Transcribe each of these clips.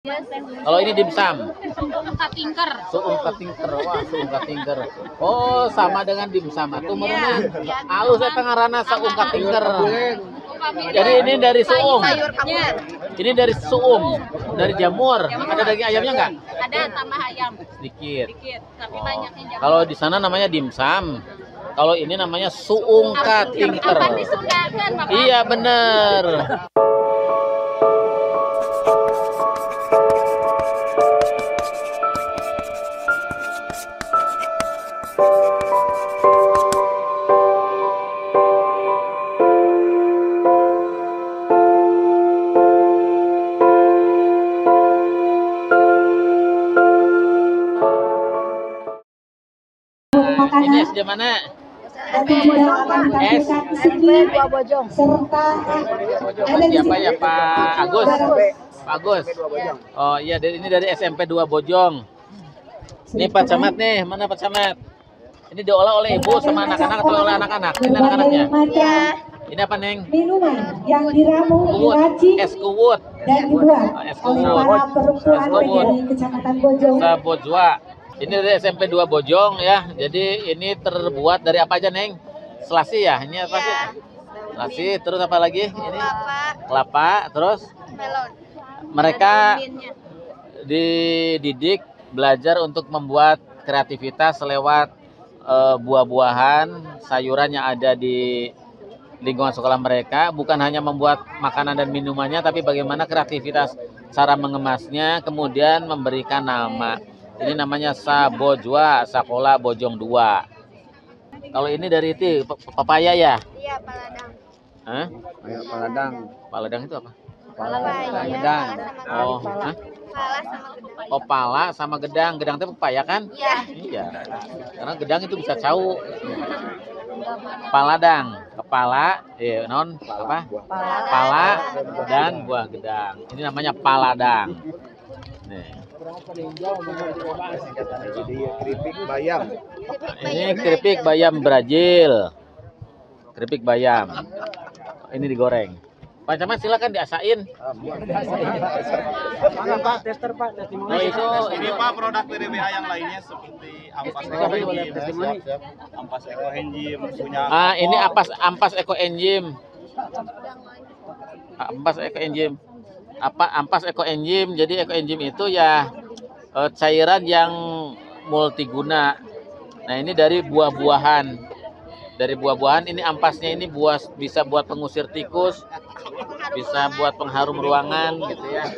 Kalau ini dimsum. Suung katingker. Suung katingker. Wah, suung katingker. Oh, sama dengan dimsum. Tuh mereka halus eta ngaranna suung katingker. Jadi ini dari suung. Ini dari suung, dari jamur. Ada daging ayamnya nggak? Ada, tambah ayam. Sedikit. Tapi banyaknya jamur. Kalau di sana namanya dimsum. Kalau ini namanya suung katingker. Apa disundakan, Bapak? Iya bener. Ini SD mana? SMP 2 Bojong serta Siapa ya Pak Agus? Pak Agus. Oh iya, ini dari SMP 2 Bojong. Ini Pak Camat nih, mana Pak Camat? Ini diolah oleh ibu sama anak-anak atau oleh anak-anak? Ini anak-anaknya. Ini apa Neng? Minuman yang diramu, diracik, es kuwut dan dibuat es oleh kuwut. para perempuan dari Kecamatan Bojong. Sabojwa. Ini dari SMP 2 Bojong ya. Jadi ini terbuat dari apa aja Neng? Selasi ya? Ini apa sih? Selasi, terus apa lagi? Ini kelapa, terus Melon. mereka dididik belajar untuk membuat kreativitas lewat buah-buahan, sayuran yang ada di lingkungan sekolah mereka. Bukan hanya membuat makanan dan minumannya, tapi bagaimana kreativitas cara mengemasnya, kemudian memberikan nama. Ini namanya Sabojwa, Sekolah Bojong 2. Kalau ini dari itu papaya ya? Iya, paladang. Hah? Paladang. Paladang itu apa? Papaya. Gedang. Oh, hah? Pala sama gedang. Oh, pala sama gedang. Gedang itu papaya kan? Iya. Iya. Karena gedang itu bisa cau. Paladang, kepala, non apa? Pala dan buah gedang. Ini namanya paladang. Nih. Jadi keripik bayam. Ini keripik bayam Brazil. Keripik bayam. Ini digoreng. Pak Camat silakan diasain. Pak, tester Pak, testimoni. Oh, itu Ini Pak produk TDBA yang lainnya seperti ampas ekoenzim, ampas ekoenzim punya. ini ampas ekoenzim. Ampas ekoenzim. Ampas ekoenzim. Jadi ekoenzim itu ya cairan yang multiguna. Nah, ini dari buah-buahan. Dari buah-buahan ini ampasnya ini bisa buat pengusir tikus, bisa buat pengharum ruangan gitu ya.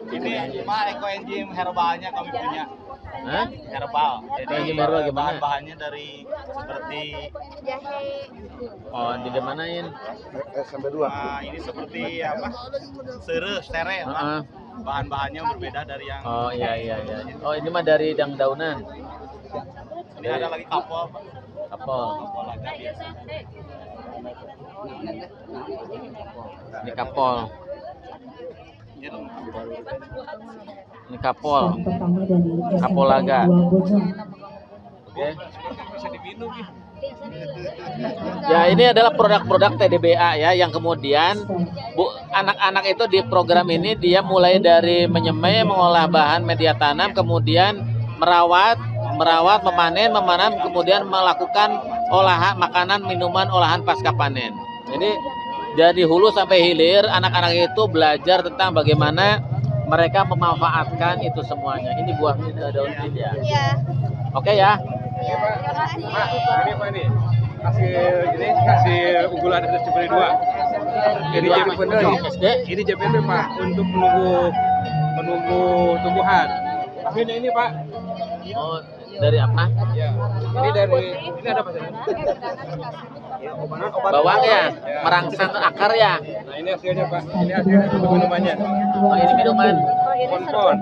Ini Pak ekoenzim herbalnya kami punya. Hah? Herbal. Jadi Ekoenzim herbal gimana? bahan-bahannya dari seperti Jahe. Oh, dimanain? Sampai 2. ini seperti apa? Sere, Pak. Heeh. Bahan-bahannya berbeda dari yang. Oh iya. Oh, ini mah dari daunan. Ini ada lagi kapol, Pak. Kapol. Kapol aja biasa. Ini kapol. Ini kapol. Pertama dari Kapolaga. SMP 2 Bojong. Oke. Ya, ini adalah produk-produk TDBA ya, yang kemudian anak-anak itu di program ini dia mulai dari menyemai, mengolah bahan media tanam, kemudian merawat, memanen, kemudian melakukan olahan makanan, minuman, olahan pasca panen. Jadi dari hulu sampai hilir anak-anak itu belajar tentang bagaimana mereka memanfaatkan itu semuanya. Ini buahnya daun ya. Iya. Oke ya. Iya, terima kasih. Ini Pak ini hasil unggulan ada seperti 2. Ini SD. ini JPP Pak untuk menunggu tumbuhan. Akhirnya ini Pak. Oh, dari apa? Ya. Ini ada apa sih? Bawang ya, merangsang akar ya. Nah ini hasilnya Pak. Ini hasilnya untuk minumannya. Oh, ini minuman. Konpon.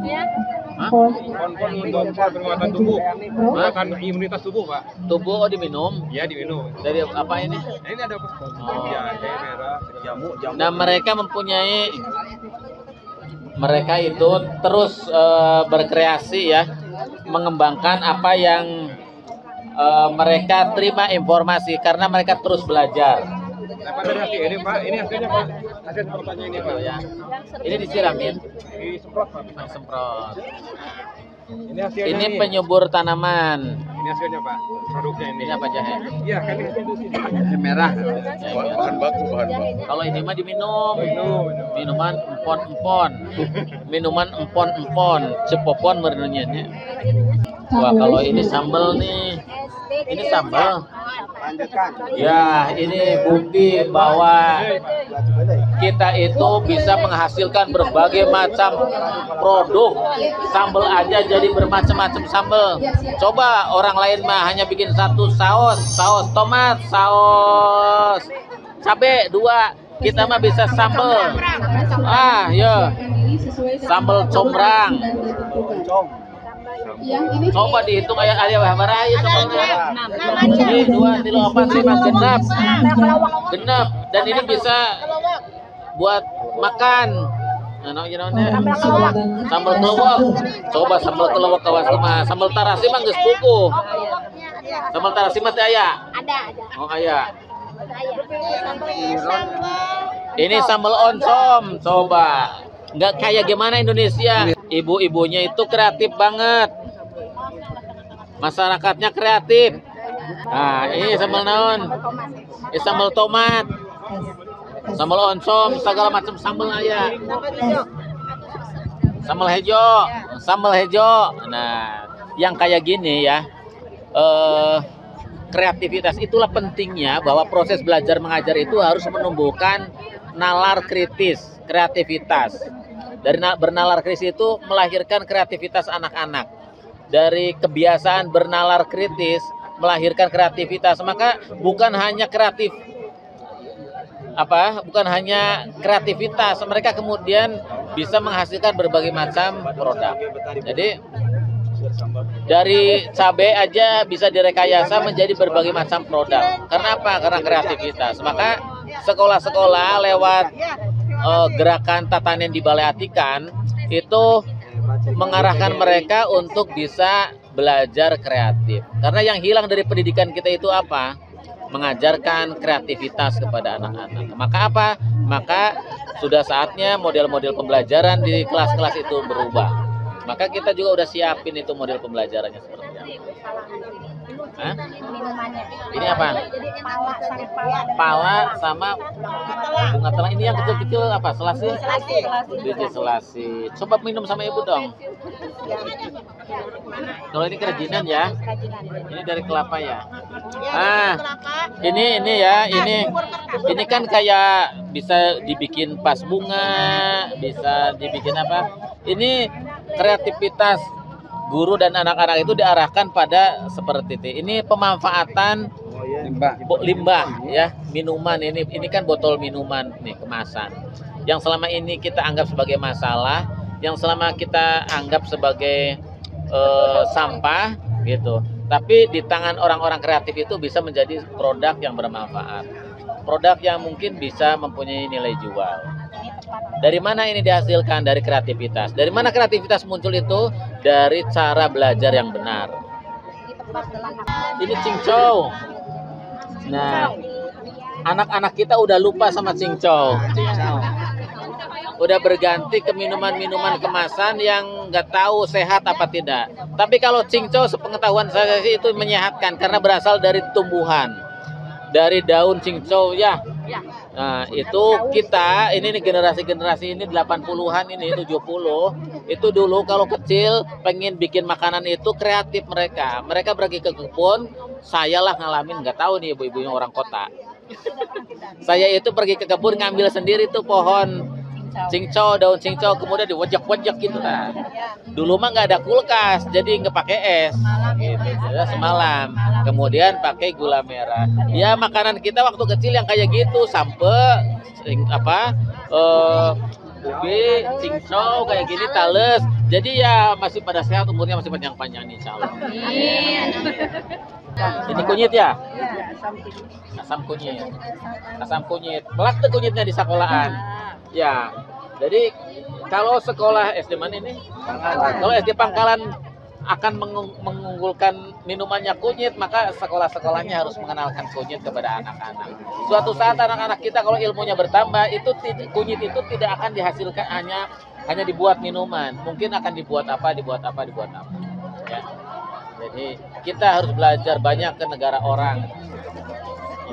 Hah? Konpon untuk penguatan tubuh. Meningkatkan imunitas tubuh Pak. Tubuh diminum. Ya diminum. Dari apa ini? Nah, ini ada Pak. Ya, jahe merah, jamu. Nah, mereka itu terus berkreasi ya, mengembangkan apa yang mereka terima informasi karena mereka terus belajar. apa dari hasil ini Pak? Ini hasilnya Pak. Hasil fotonya ini Pak. Ya. Ini disiramin, Disemprot Pak. semprot. Ini hasilnya. Ini penyubur tanaman. Ini hasilnya Pak. Produknya ini. Ini apa jahe? Iya kan ini. Ini merah. Jahe. Bahan baku, bahan baku. Kalau ini mah diminum. Minum. Minuman empon-empon. Minuman empon-empon, cepopon merenunya. Wah, kalau ini sambal nih. Ini sambal. Lanjutkan. Ya, ini bukti bahwa kita itu bisa menghasilkan berbagai macam produk. Sambal aja jadi bermacam-macam sambal. Coba orang lain mah hanya bikin satu saus tomat, saus cabe 2. Kita mah bisa sambal. Ah, ya. Sambal combrang. Coba dihitung ayah berapa ya sambalnya? 1, 2, 3, 4, 5, genap. Dan ini bisa buat makan. Nah, sambal kelewok. Coba sambal kelewok kawas mah. Sambal tarasi mah geus pupuh. Sambal tarasi mah teh aya. Ada. Oh, aya. Ini sambal oncom, coba. Nggak kayak gimana Indonesia. Ibu-ibunya itu kreatif banget. Masyarakatnya kreatif. Nah, ini sambal naon? Ini sambal tomat. Sambal oncom, segala macam sambal aya. Sambal hejo. Nah, yang kayak gini ya. Kreativitas itulah pentingnya bahwa proses belajar mengajar itu harus menumbuhkan nalar kritis, kreativitas. Dari bernalar kritis itu melahirkan kreativitas anak-anak. Dari kebiasaan bernalar kritis melahirkan kreativitas. Maka bukan hanya kreativitas, mereka kemudian bisa menghasilkan berbagai macam produk. Jadi dari cabai aja bisa direkayasa menjadi berbagai macam produk. Karena apa? Karena kreativitas. Maka sekolah-sekolah lewat gerakan tatanen di Balai Atikan itu mengarahkan mereka untuk bisa belajar kreatif. Karena yang hilang dari pendidikan kita itu apa? Mengajarkan kreativitas kepada anak-anak. Maka apa? Maka sudah saatnya model-model pembelajaran di kelas-kelas itu berubah. Maka kita juga udah siapin itu model pembelajarannya seperti apa. Hah? Ini apa? Pala sama bunga telang. Ini yang kecil-kecil apa? Selasi? Biji selasi. Coba minum sama ibu dong. Kalau ini kerajinan ya. Ini dari kelapa ya. Ah, ini ya, ini kan kayak bisa dibikin pas bunga, bisa dibikin apa? Ini kreativitas guru dan anak-anak itu diarahkan pada seperti itu. Ini pemanfaatan limbah ya, minuman ini kan botol minuman nih, kemasan. Yang selama ini kita anggap sebagai masalah, yang selama kita anggap sebagai sampah gitu. Tapi di tangan orang-orang kreatif itu bisa menjadi produk yang bermanfaat. Produk yang mungkin bisa mempunyai nilai jual. Dari mana ini dihasilkan? Dari kreativitas. Dari mana kreativitas muncul itu? Dari cara belajar yang benar. Ini cincau. Nah, anak-anak kita udah lupa sama cincau. Udah berganti ke minuman-minuman kemasan yang nggak tahu sehat apa tidak. Tapi kalau cincau sepengetahuan saya sih itu menyehatkan karena berasal dari tumbuhan. Dari daun cincau ya. Nah, itu kita ini nih generasi-generasi ini 80-an ini 70 itu dulu kalau kecil pengen bikin makanan itu kreatif mereka. Mereka pergi ke kebun, saya lah ngalamin nggak tahu nih ibu-ibunya orang kota. Saya itu pergi ke kebun ngambil sendiri tuh pohon cincau, daun cincau kemudian diwejek-wejek gitu kan. Dulu mah nggak ada kulkas, jadi nggak pakai es. Gitu, ya, semalam. Kemudian pakai gula merah. Ya makanan kita waktu kecil yang kayak gitu, sampe ubi, cincau kayak gini, tales. Jadi ya masih pada sehat, umurnya masih panjang-panjang insya Allah. Ini kunyit ya? Asam kunyit. Asam kunyit. Pelak tuh kunyitnya di sekolahan. Ya. Jadi kalau sekolah SD mana ini? Kalau SD Pangkalan akan mengunggulkan minumannya kunyit, maka sekolah-sekolahnya harus mengenalkan kunyit kepada anak-anak. Suatu saat anak-anak kita kalau ilmunya bertambah, itu kunyit itu tidak akan dihasilkan hanya dibuat minuman. Mungkin akan dibuat apa. Ya. Jadi kita harus belajar banyak ke negara orang.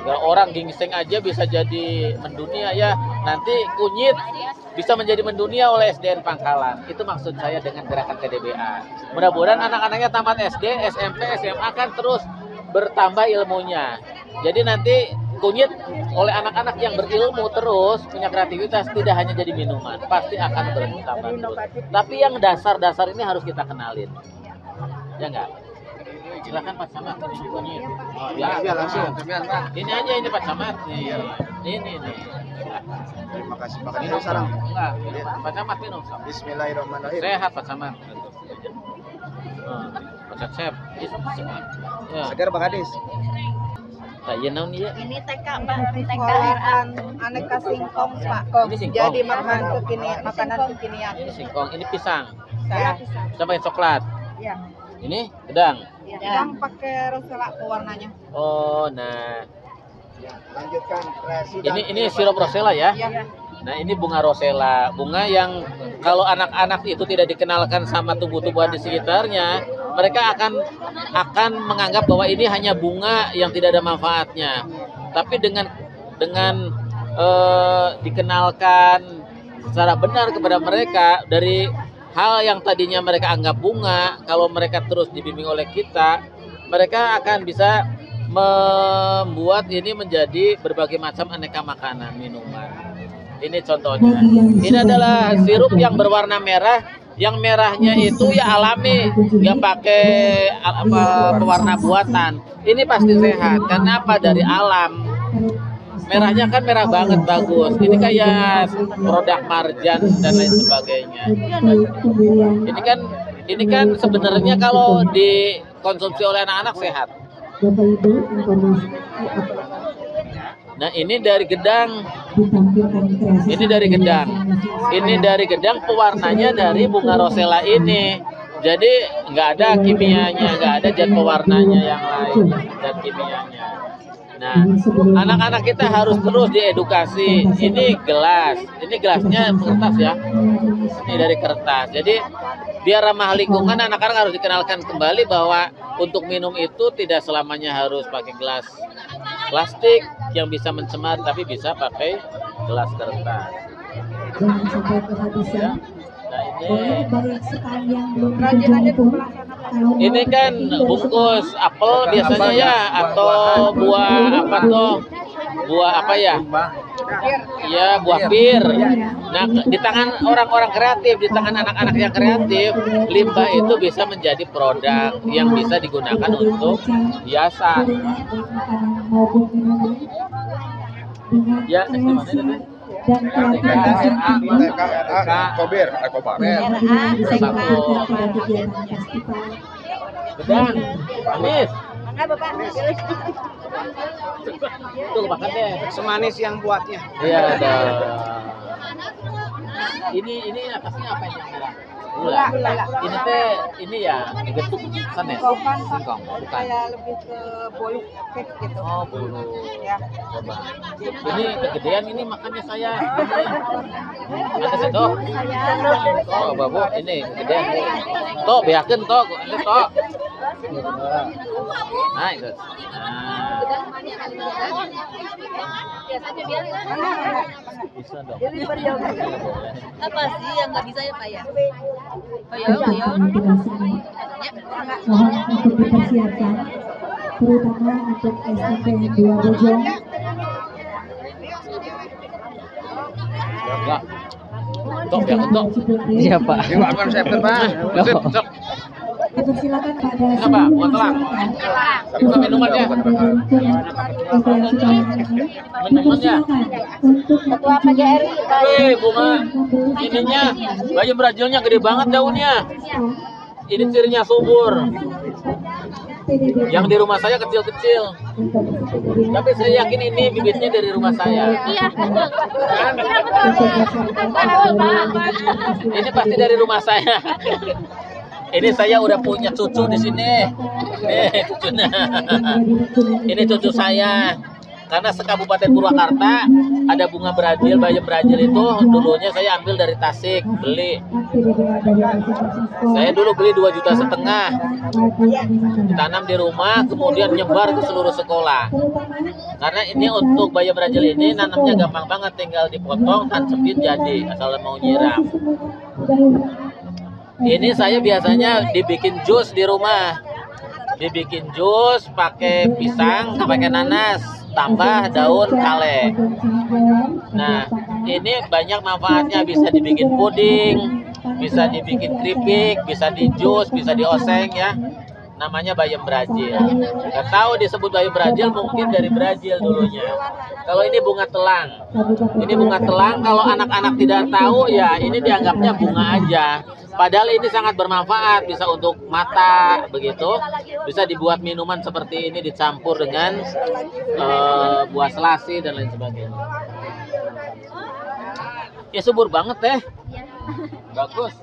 Negara orang gingseng aja bisa jadi mendunia ya. Nanti kunyit bisa menjadi mendunia oleh SDN Pangkalan. Itu maksud saya dengan gerakan TDBA. Mudah-mudahan anak-anaknya tamat SD, SMP, SMA kan terus bertambah ilmunya. Jadi nanti kunyit oleh anak-anak yang berilmu terus, punya kreativitas, tidak hanya jadi minuman, pasti akan bertambah terus. Tapi yang dasar-dasar ini harus kita kenalin. Ya enggak? Silakan Pak Samad minum kunyit. Oh, ya, langsung. Ini aja ini Pak Samad nih. Ini. Terima kasih Pak Kadis. Salam. Enggak, Pak Samad minum. Bismillahirrahmanirrahim. Sehat Pak Samad. Pak Chef. Ya. Segar Pak Kadis. Tak iya naon ieu? Ini TK, Pak. TK RA. Aneka singkong Pak. Ini singkong. Jadi makanan kekinian. Ini singkong, ini pisang. Ya. Sampai coklat. Ya. Ini gedang. Yang pakai rosella warnanya. Oh, nah. Lanjutkan Presiden. Ini sirup rosella ya. Iya. Nah, ini bunga rosella, bunga yang kalau anak-anak itu tidak dikenalkan sama tumbuh-tumbuhan di sekitarnya, mereka akan menganggap bahwa ini hanya bunga yang tidak ada manfaatnya. Tapi dengan dikenalkan secara benar kepada mereka dari hal yang tadinya mereka anggap bunga, kalau mereka terus dibimbing oleh kita, mereka akan bisa membuat ini menjadi berbagai macam aneka makanan, minuman. Ini contohnya. Ini adalah sirup yang berwarna merah. Yang merahnya itu ya alami, yang pakai pewarna buatan. Ini pasti sehat. Karena apa? Dari alam. Merahnya kan merah banget, bagus. Ini kayak produk marjan dan lain sebagainya. Ini kan sebenarnya kalau dikonsumsi oleh anak-anak sehat. Nah, ini dari gedang. Ini dari gedang. Ini dari gedang, pewarnanya dari bunga rosella ini. Jadi nggak ada kimianya, nggak ada zat pewarnanya yang lain, zat kimianya. Nah, anak-anak kita harus terus diedukasi. Ini gelasnya kertas ya. Ini dari kertas. Jadi biar ramah lingkungan, anak-anak harus dikenalkan kembali bahwa untuk minum itu tidak selamanya harus pakai gelas plastik yang bisa mencemar, tapi bisa pakai gelas kertas. Jangan sampai kehabisan. Nah, Banyak sekali yang belum terjangkau. ini kan bungkus apel biasanya ya, atau buah apa tuh? Buah apa ya? Iya, buah pir. Nah, di tangan orang-orang kreatif, di tangan anak-anak yang kreatif, limbah itu bisa menjadi produk yang bisa digunakan untuk hiasan. Ya, di mana ini? Dan TKRA Kober, Kobar. Satu. Gedang, manis. Tuh makan deh. Semanis yang buatnya. Iya, ada. Ini atasnya apa yang merah? Gula. Ini teh ini ya dibentuk sanes. Singkong, bukan. Kayak lebih ke bolu cake gitu. Oh, bulu. Ya. Coba. Ini kegedean ini makannya saya. Ada sendok. Oh, babu, ini kegedean. Tok, beakeun tok, ini tok. Nah, itu. Nah. Bisa dong. Apa sih yang nggak bisa ya Pak ya? Mohon untuk dipersiapkan, terutama untuk SMP 2 Bojong. Enggak. Tok, beakeun tok. Iya Pak. Ini bukan saya Pak. Sip, sok. Dipersilakan pada Kenapa? Bukan telang. Bukan minumannya. Minumannya. Untuk Ketua PGRI Pak. Wih, bunga ininya, bayi Brazilnya gede banget daunnya. Ini cirinya subur. Yang di rumah saya kecil-kecil. Tapi saya yakin ini bibitnya dari rumah saya. Iya, betul. Kan? Betul, Pak. Ini pasti dari rumah saya. Ini saya udah punya cucu di sini. Nih cucunya. Ini cucu saya. Karena sekabupaten Purwakarta ada bunga Brazil, bayam Brazil itu dulunya saya ambil dari Tasik, beli. Saya dulu beli 2,5 juta. Ditanam di rumah, kemudian nyebar ke seluruh sekolah. Karena ini untuk bayam Brazil ini nanamnya gampang banget, tinggal dipotong, tancapin jadi, asal mau nyiram. Ini saya biasanya dibikin jus di rumah. Dibikin jus pakai pisang, pakai nanas, tambah daun kale. Nah, ini banyak manfaatnya, bisa dibikin puding, bisa dibikin keripik, bisa di jus, bisa dioseng ya. Namanya bayam Brazil. Nggak tahu disebut bayam Brazil mungkin dari Brazil dulunya. Kalau ini bunga telang. Ini bunga telang, kalau anak-anak tidak tahu ya ini dianggapnya bunga aja. Padahal ini sangat bermanfaat, bisa untuk mata begitu. Bisa dibuat minuman seperti ini dicampur dengan buah selasi dan lain sebagainya. Ya subur banget teh. Bagus.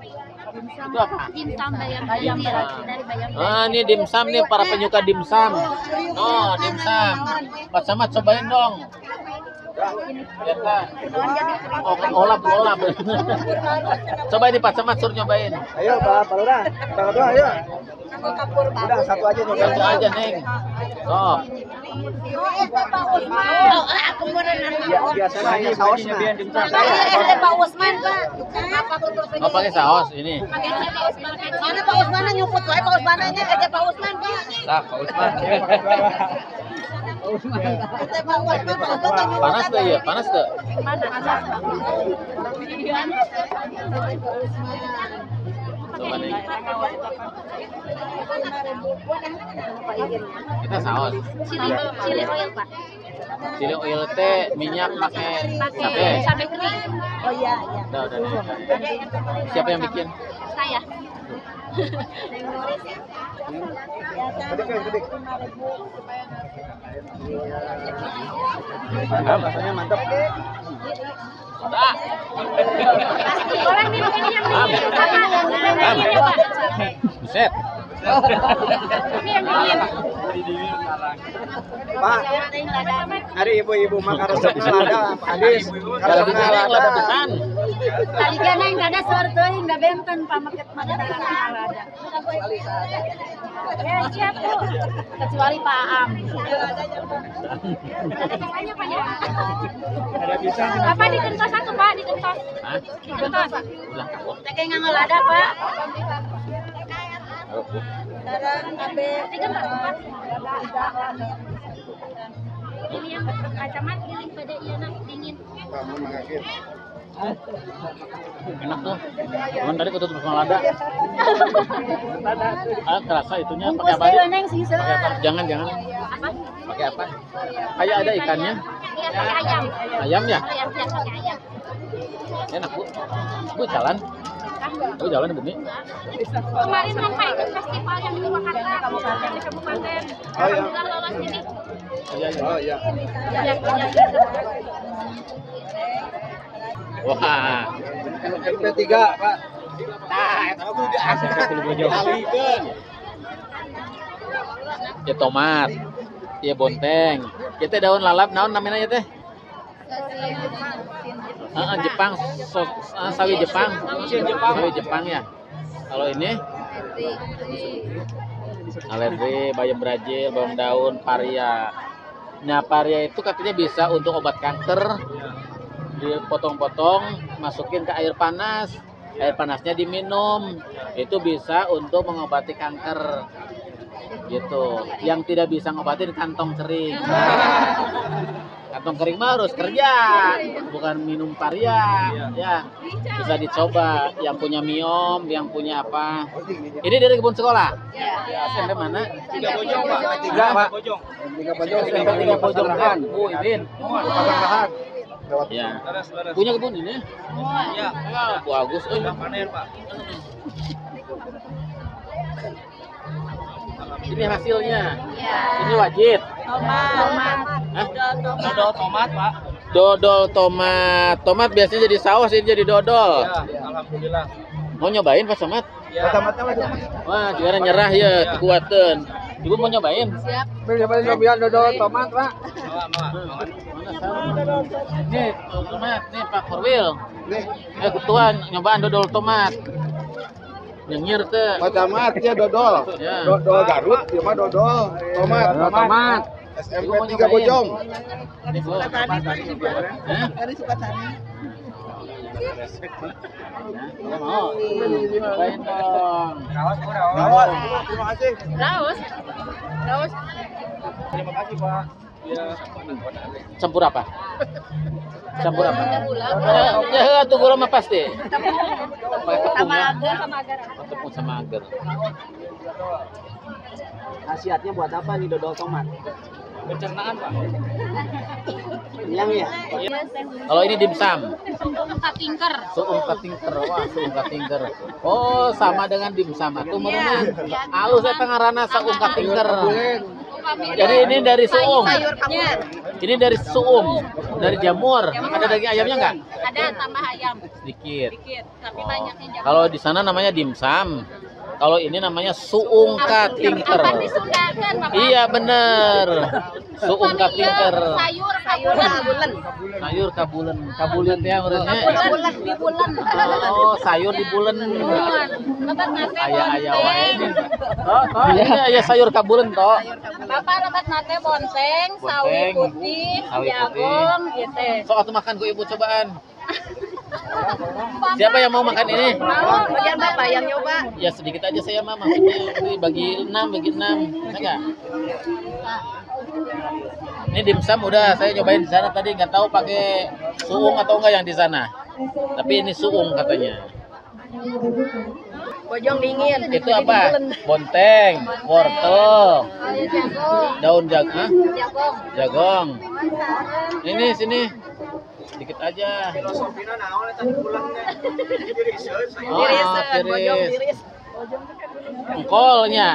Itu apa? Dimsum bayam Brazil dari bayam Ah, ini dimsum nih para penyuka dimsum. Oh, dimsum. Pak Samad cobain dong. Lihat Pak. Oh, kan olap. Coba ini Pak Samad suruh nyobain. Ayo Pak Palura, Pak Palura ayo. Udah satu aja nih. Satu aja, Neng. Oh, Aku mau Biasanya hanya sausnya. Pak Usman, Pak. oh pakai saus ini. Mana Pak Usman nyuput wae Pak Usman nya aja Pak Usman, Pak. Nah, Pak Usman. Kata Pak Usman, Pak Usman Panas tuh ya, panas tuh. Coba nih. Kita saus. Chili oil, Pak. Chili oil teh minyak pakai cabe. Cabai kering. Oh iya. Udah nih. Siapa yang bikin? Saya. Rasanya mantap. Ah. Orang nih begini yang ini sama yang Pak. Buset. Ini yang dingin. Pak, hari ibu-ibu makan resep lada, hadis. Kalau bisa yang lada pisan. Tadi kan yang ada suara teuing da benten pamaket mana ada. Ya siap Bu. Kecuali Pak Am. Ada Pak ya? Ada bisa. Apa dikentos satu Pak, dikentos. Hah? Dikentos. Ulang kawah. Kayak ngangel ada Pak. Dikentos Pak. Ini yang kacamat giling pada ieu dingin. Enak tuh. Cuman tadi kutu sama lada. Ah, kerasa itunya pakai apa? Bungkus neng sih Pakai apa? Jangan. Apa? Pakai apa? Kayak ada ikannya. Iya pakai ayam. Ayam ya? Ayam siap pakai ayam. Enak, Bu. Bu jalan. Bu jalan Bu Bumi. Kemarin kan Pak ikut festival yang di Purwakarta, yang di kabupaten. Alhamdulillah lolos ini. Iya. Oh iya. Iya. Wah. MP3 Pak. Ya tomat. Ya bonteng. Kita daun lalap naon namanya teh? Jepang, sawi Jepang. Sawi Jepang ya. Kalau ini alergi, bayam Brazil, bawang daun, paria. Nah, paria itu katanya bisa untuk obat kanker. Dipotong-potong, masukin ke air panas. Air panasnya diminum. Itu bisa untuk mengobati kanker. Gitu. Yang tidak bisa ngobatin kantong kering. Kantong kering mah harus kerja, bukan minum paria. Ya, bisa dicoba. Yang punya miom, yang punya apa? Ini dari kebun sekolah. SMP mana? 3 Bojong, Pak. 3 Pak. Bojong. SMP 3 Bojong Rahan. Bu Idin. Rahan. Ya. Laras. Punya kebun ini? Iya. Bagus. Udah panen, Pak. Ini hasilnya. Ini wajib. Tomat. Hah? Dodol tomat, Pak. Dodol tomat. Tomat biasanya jadi saus, ini jadi dodol. Ya, alhamdulillah. Mau nyobain Pak Somad? Mata-mata mah. Wah, juara nyerah ya, kekuatan. Ibu mau nyobain? Siap. Beli nyobain dodol tomat, Pak. Nih, tomat, nih Pak Korwil. Nih, Ketua nyobaan dodol tomat. Nyengir teh. tomat ya dodol. Ya. Dodol Garut, dia mah dodol tomat. Tomat. SMP 3 Bojong. Ini Bu. Hah? Dari Sukatani. Ya mau. Cobain dong. Rawat. Terima kasih. Raus. Raus. Terima kasih, Pak. Campur apa? Campur apa? Gula. Ya, tuh gula mah pasti. Pakai tepung Sama ya. agar sama agar. Tepung sama agar. Khasiatnya buat apa nih dodol tomat? Pencernaan, Pak. Yang ya? Kalau ini dimsum. Katingker. Suung katingker, wah suung katingker. Oh, sama dengan dimsum. Tuh merenya. Halus saya pengarana suung katingker. Jadi ini dari suung. Sayur kabur. Ini dari suung, dari jamur. Ada daging ayamnya nggak? Ada tambah ayam Sedikit. dikit, tapi banyaknya jangan. Kalau di sana namanya dimsum. Kalau ini namanya suung katingker. Apa di Sunda kan, Bapak? Iya bener. Suung katingker. Sayur kabulen. Sayur kabulen. Kabulen ya menurutnya. Kabulen di bulan. Oh, sayur di bulen. Lebat nate Ayah wae bonteng. ini. Oh, iya sayur kabulen toh. Bapak lebat nate bonteng, sawi Bonteng, putih, sawi jagung, gitu. Sok atuh makan ku ibu cobaan. Siapa yang mau makan ini? Mau, bagian Bapak yang nyoba. Ya sedikit aja saya mah maksudnya ini bagi 6. Bisa enggak? Ini dimsum udah saya nyobain di sana tadi nggak tahu pakai suung atau enggak yang di sana. Tapi ini suung katanya. Bojong dingin. Itu apa? Bonteng, wortel, daun jagung, jagong. Ini sini. Sedikit aja. Oh, tiris. Engkolnya.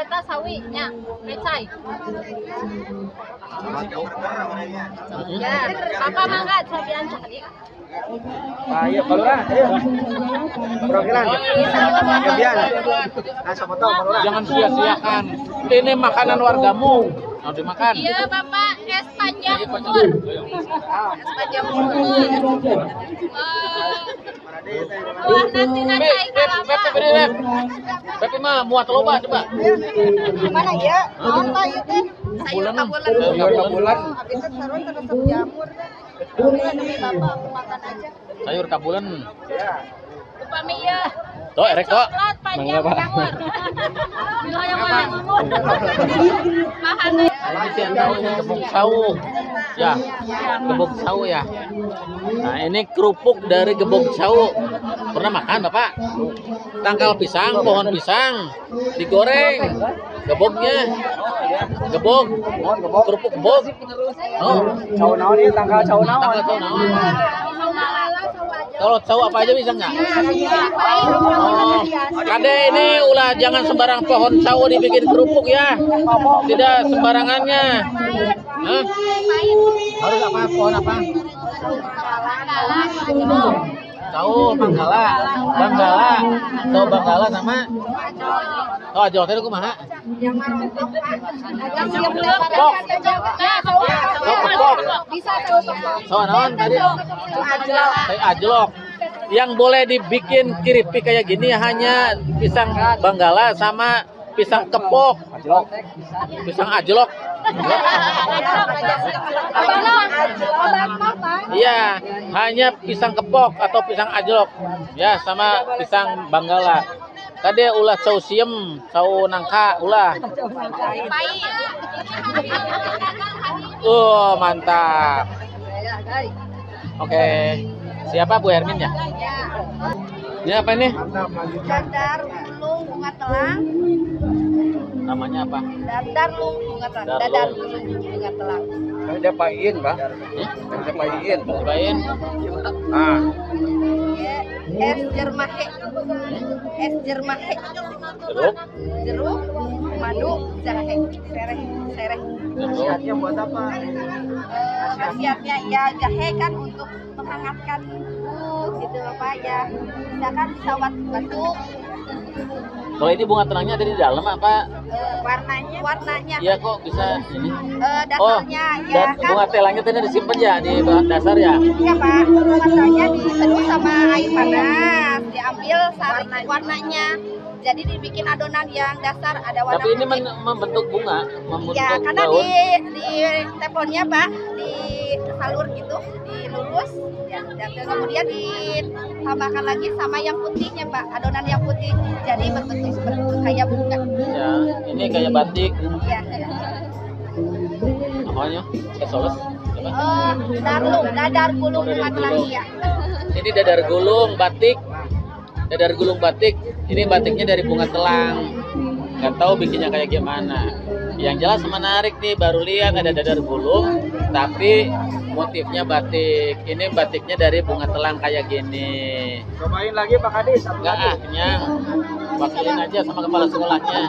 Eta sawinya, mecai. Ya, Bapak mangga sabian sakit. Ayo, Palura. Ayo. Progilan. Kebian. Nah, siapa tahu Palura. Jangan sia-siakan. Ini makanan wargamu. Mau dimakan. Iya, Bapak, es panjang umur. Es panjang umur. Wah, nanti nacai kalapa. Pepe mah muat loba coba. Mana ya? Apa itu teh? Sayur kabulen. Sayur kabulen. Habis itu sarua terus jamur. Demi Bapak makan aja. Sayur kabulen. Upami ya. Tuh, erek kok. Coklat panjang umur. Bila yang panjang umur. Mahan Ini sih yang tahu ini gebuk sawu. Ya, gebuk sawu ya. Nah, ini kerupuk dari gebuk sawu. Pernah makan, Bapak? Tangkal pisang, pohon pisang, digoreng. Gebuknya. Gebuk. Kerupuk gebuk. Oh, Cau naon ieu tangkal cau naon? tangkal cau naon. Kalau cau apa aja bisa nggak? Oh, Kade ini ulah jangan sembarang pohon cau dibikin kerupuk ya. Tidak sembarangannya. Hah? Harus apa? Pohon apa? Cau, banggala, sama. Oh, aja tadi kumaha? Pok. Bisa tahu So, naon tadi? Kayak ajlok. Yang boleh dibikin keripik kayak gini hanya pisang banggala sama pisang kepok. Pisang ajlok. Iya, hanya pisang kepok atau pisang ajlok. Ya, sama pisang banggala. Kade ulah cau siem, cau nangka ulah. Mantap. Oke. Siapa Bu Hermin ya? Ini apa ini? Dadar lung bunga telang. Namanya apa? Dadar lung bunga telang. Dadar Dadar lung. lung bunga telang. Ada paiin, Pak. Ada paiin. Cobain. Ah, Es jermahe. Es jermahe. Jeruk. Jeruk, madu, jahe, sereh. khasiatnya buat apa? Khasiatnya ya jahe kan untuk menghangatkan tubuh gitu Bapak ya. Misalkan bisa batuk Kalau ini bunga telangnya ada di dalam apa? Warnanya Iya kok bisa ini? dasarnya ya kan. Bunga telangnya tadi disimpan ya di dasar ya? Iya Pak, warnanya diseduh sama air panas, diambil sari warnanya. Jadi dibikin adonan yang dasar ada warna Tapi ini putih. membentuk bunga, membentuk Ya, karena daun. di teflonnya Pak, di salur gitu, dilurus, ya, dan kemudian ditambahkan lagi sama yang putihnya Pak, adonan yang putih. Jadi berbentuk seperti kayak bunga. Ya, ini kayak batik. Ya. Namanya kesoles. Apa? Dadar gulung bunga telangi ya. Ini dadar gulung batik. Dadar gulung batik. Ini batiknya dari bunga telang. Nggak tahu bikinnya kayak gimana. Yang jelas menarik nih, baru lihat ada dadar gulung, tapi motifnya batik. Ini batiknya dari bunga telang kayak gini. Cobain lagi Pak Kadis. Enggak kenyang. Wakilin aja sama kepala sekolahnya.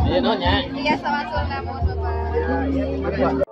Iya Nonya. Iya sama Bapak.